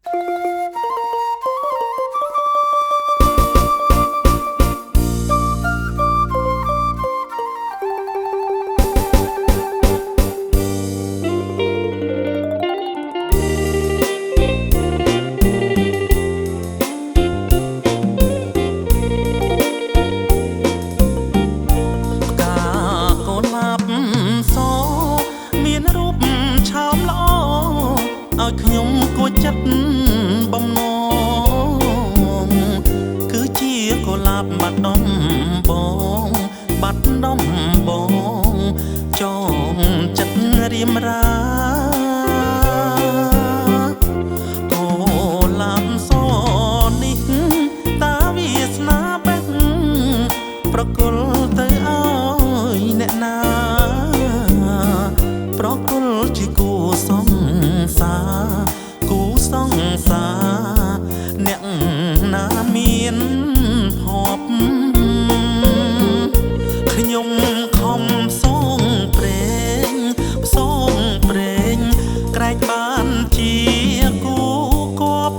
ឲ្យខ្ញុំគួចចិត្តបំណងគឺជាកុលាបបាត់ដំបងបាត់ដំបងចងចិត្តរៀមរាកុលាបសនេះតាវាសនាបេះប្រគល់ទៅឲ្យអ្នកណាប្រគល់ជាគូសង្សារគូសង្សារអ្នកណាមានភពខ្ញុំខំសងព្រេងសងព្រេងក្រែកបានជាគូគប់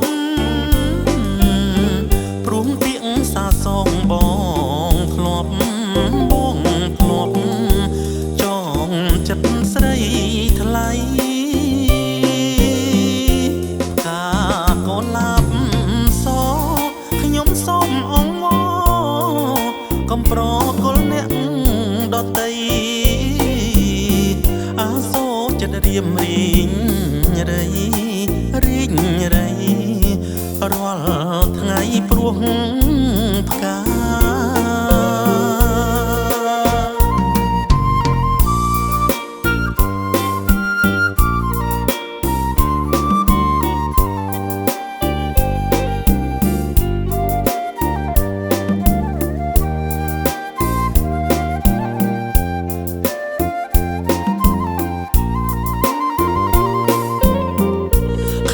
ព្រមពាក្យសាសងបងធ្លាប់បងធ្លាប់ចងចិត្តស្រីថ្លៃសូមអង្វរកុំប្រគល់អ្នកដតីអាសូរចិត្តរៀមរីងរៃរីងរៃរាល់ថ្ងៃព្រោះផ្កា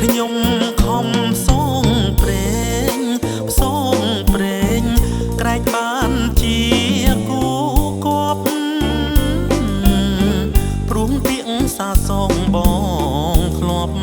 ខ្ញុំខំសងព្រេងសងព្រេងក្រែកបានជាគូគប់ព្រមពាក្យសាសងបងធ្លាប់